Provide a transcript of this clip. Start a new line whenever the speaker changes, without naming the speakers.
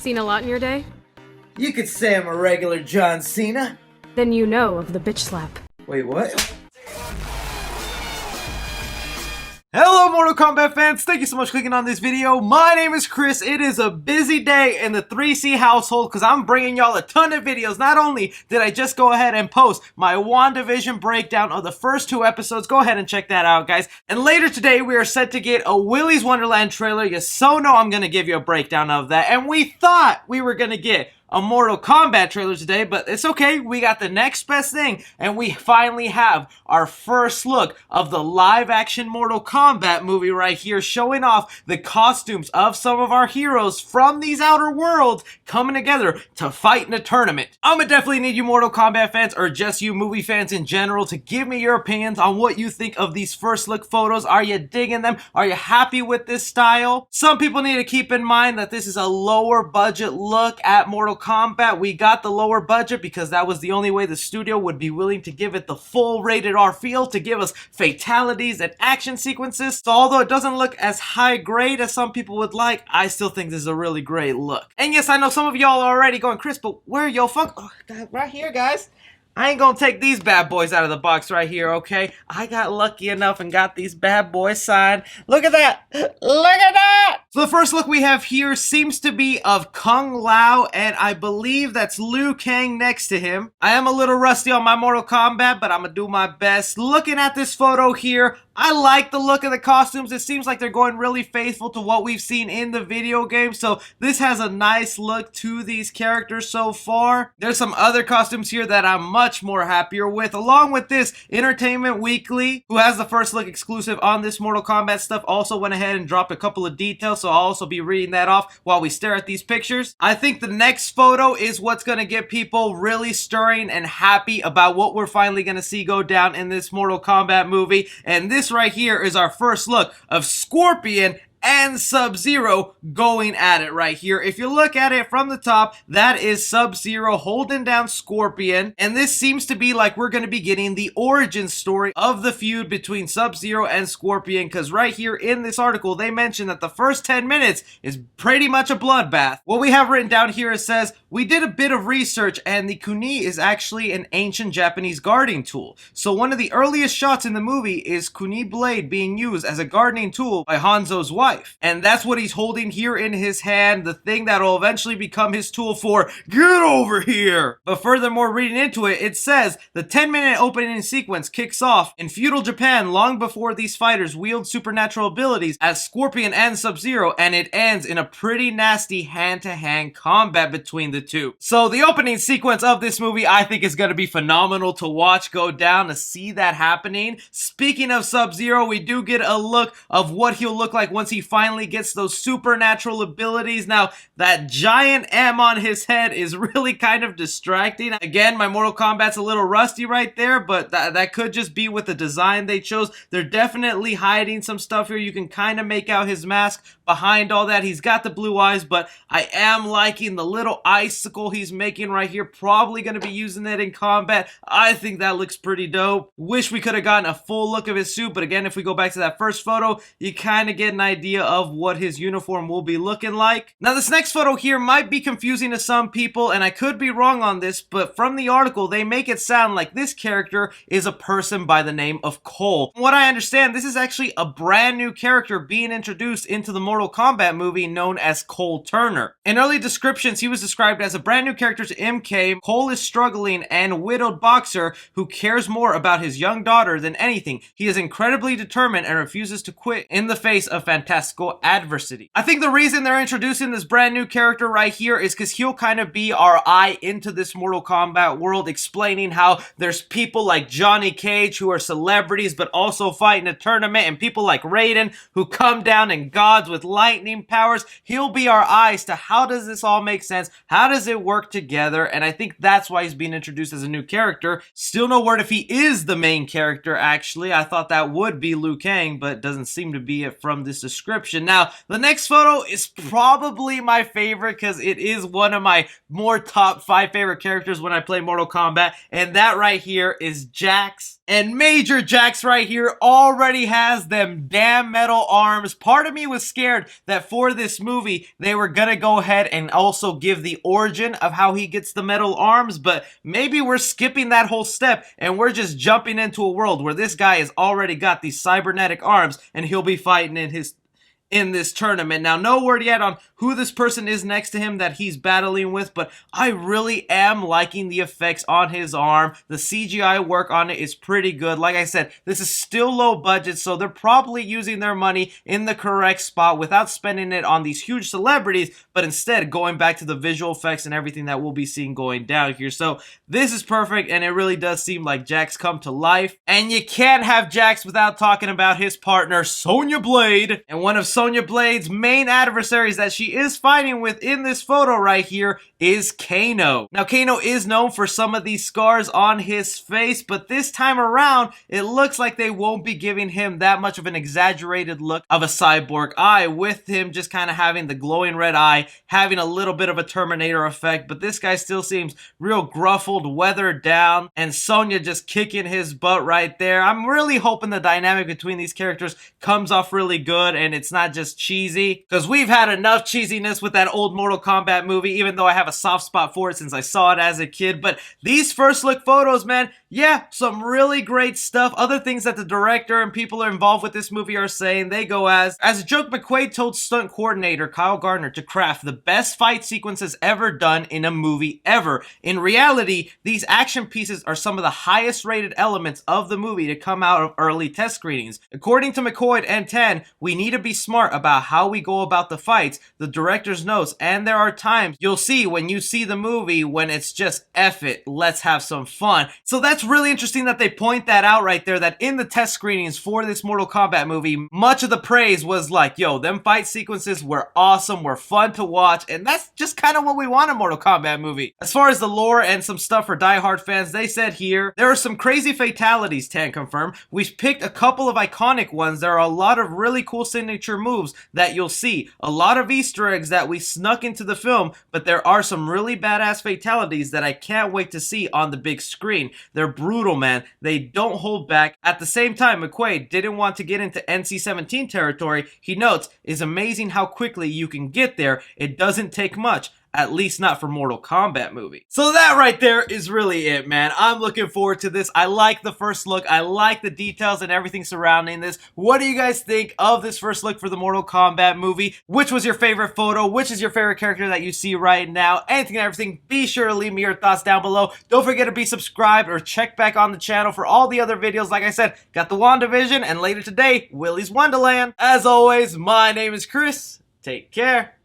Seen a lot in your day?
You could say I'm a regular John Cena.
Then you know of the bitch slap.
Wait, what? Hello Mortal Kombat fans, thank you so much for clicking on this video. My name is Chris. It is a busy day in the 3C household because I'm bringing y'all a ton of videos. Not only did I just go ahead and post my WandaVision breakdown of the first 2 episodes, go ahead and check that out guys. And later today we are set to get a Willy's Wonderland trailer. You so know I'm going to give you a breakdown of that. And we thought we were going to get a Mortal Kombat trailer today, but it's okay. We got the next best thing, and we finally have our first look of the live-action Mortal Kombat movie right here, showing off the costumes of some of our heroes from these outer worlds coming together to fight in a tournament. I'm gonna definitely need you Mortal Kombat fans, or just you movie fans in general, to give me your opinions on what you think of these first look photos. Are you digging them? Are you happy with this style? Some people need to keep in mind that this is a lower budget look at Mortal Kombat. We got the lower budget because that was the only way the studio would be willing to give it the full rated R feel, to give us fatalities and action sequences. So although it doesn't look as high grade as some people would like, I still think this is a really great look. And yes, I know some of y'all are already going, Chris, but where are your Oh, right here, guys. I ain't gonna take these bad boys out of the box right here, okay? I got lucky enough and got these bad boys signed. Look at that! Look at that! So the first look we have here seems to be of Kung Lao, and I believe that's Liu Kang next to him. I am a little rusty on my Mortal Kombat, but I'm gonna do my best. Looking at this photo here, I like the look of the costumes. It seems like they're going really faithful to what we've seen in the video game, so this has a nice look to these characters so far. There's some other costumes here that I'm much more happier with. Along with this, Entertainment Weekly, who has the first look exclusive on this Mortal Kombat stuff, also went ahead and dropped a couple of details, so I'll also be reading that off while we stare at these pictures. I think the next photo is what's going to get people really stirring and happy about what we're finally going to see go down in this Mortal Kombat movie, and this right here is our first look of Scorpion and SubZero going at it right here. If you look at it from the top, that is SubZero holding down Scorpion, and this seems to be like we're going to be getting the origin story of the feud between SubZero and Scorpion, because right here in this article, they mention that the first 10 minutes is pretty much a bloodbath. What we have written down here, it says, we did a bit of research, and the kuni is actually an ancient Japanese gardening tool. So one of the earliest shots in the movie is kuni blade being used as a gardening tool by Hanzo's wife. And that's what he's holding here in his hand, the thing that will eventually become his tool for get over here. But furthermore, reading into it, it says the 10-minute opening sequence kicks off in feudal Japan long before these fighters wield supernatural abilities as Scorpion and Sub-Zero, and it ends in a pretty nasty hand-to-hand combat between the two. So the opening sequence of this movie I think is going to be phenomenal to watch go down, to see that happening. Speaking of Sub-Zero, we do get a look of what he'll look like once he finally gets those supernatural abilities. Now, that giant M on his head is really kind of distracting. Again, my Mortal Kombat's a little rusty right there, but that could just be with the design they chose. They're definitely hiding some stuff here. You can kind of make out his mask behind all that. He's got the blue eyes, but I am liking the little icicle he's making right here. Probably going to be using it in combat. I think that looks pretty dope. Wish we could have gotten a full look of his suit, but again, if we go back to that first photo, you kind of get an idea of what his uniform will be looking like. Now, this next photo here might be confusing to some people, and I could be wrong on this, but from the article, they make it sound like this character is a person by the name of Cole. From what I understand, this is actually a brand new character being introduced into the Mortal Kombat movie known as Cole Turner. In early descriptions, he was described as a brand new character to MK. Cole is struggling and widowed boxer who cares more about his young daughter than anything. He is incredibly determined and refuses to quit in the face of fantastical adversity. I think the reason they're introducing this brand new character right here is because he'll kind of be our eye into this Mortal Kombat world, explaining how there's people like Johnny Cage who are celebrities but also fight in a tournament, and people like Raiden who come down in gods with lightning powers. He'll be our eyes to how does this all make sense? How does it work together? And I think that's why he's being introduced as a new character. Still no word if he is the main character, actually. I thought that would be Liu Kang, but doesn't seem to be it from this description. Now, the next photo is probably my favorite because it is one of my more top 5 favorite characters when I play Mortal Kombat, and that right here is Jax And Major Jax right here already has them damn metal arms. Part of me was scared that for this movie, they were gonna go ahead and also give the origin of how he gets the metal arms, but maybe we're skipping that whole step and we're just jumping into a world where this guy has already got these cybernetic arms and he'll be fighting in this tournament. Now, no word yet on who this person is next to him that he's battling with, but I really am liking the effects on his arm. The CGI work on it is pretty good. Like I said, this is still low budget, so they're probably using their money in the correct spot without spending it on these huge celebrities, but instead going back to the visual effects and everything that we'll be seeing going down here. So this is perfect, and it really does seem like Jax come to life. And you can't have Jax without talking about his partner, Sonya Blade. And one of Sonya Blade's main adversaries that she is fighting with in this photo right here is Kano. Now, Kano is known for some of these scars on his face, but this time around, it looks like they won't be giving him that much of an exaggerated look of a cyborg eye, with him just kind of having the glowing red eye, having a little bit of a Terminator effect, but this guy still seems real gruffled, weathered down, and Sonya just kicking his butt right there. I'm really hoping the dynamic between these characters comes off really good and it's not just cheesy, because we've had enough cheesiness with that old Mortal Kombat movie, even though I have a soft spot for it since I saw it as a kid. But these first look photos, man, yeah, some really great stuff. Other things that the director and people are involved with this movie are saying, they go as a joke, McQuaid told stunt coordinator Kyle Gardner to craft the best fight sequences ever done in a movie ever. In reality, these action pieces are some of the highest rated elements of the movie to come out of early test screenings. According to McQuaid and 10, we need to be smart about how we go about the fights, the director's notes, and there are times you'll see when you see the movie when it's just F it, let's have some fun. So that's really interesting that they point that out right there, that in the test screenings for this Mortal Kombat movie, much of the praise was like, yo, them fight sequences were awesome, were fun to watch, and that's just kind of what we want in a Mortal Kombat movie. As far as the lore and some stuff for diehard fans, they said here, there are some crazy fatalities, Tan confirmed. We've picked a couple of iconic ones. There are a lot of really cool signature moves that you'll see. A lot of Easter eggs that we snuck into the film, but there are some really badass fatalities that I can't wait to see on the big screen. They're brutal, man. They don't hold back. At the same time, McQuaid didn't want to get into NC-17 territory. He notes, it's amazing how quickly you can get there. It doesn't take much. At least not for Mortal Kombat movie. So that right there is really it, man. I'm looking forward to this. I like the first look. I like the details and everything surrounding this. What do you guys think of this first look for the Mortal Kombat movie? Which was your favorite photo? Which is your favorite character that you see right now? Anything and everything, be sure to leave me your thoughts down below. Don't forget to be subscribed or check back on the channel for all the other videos. Like I said, got the WandaVision, and later today, Willy's Wonderland. As always, my name is Chris. Take care.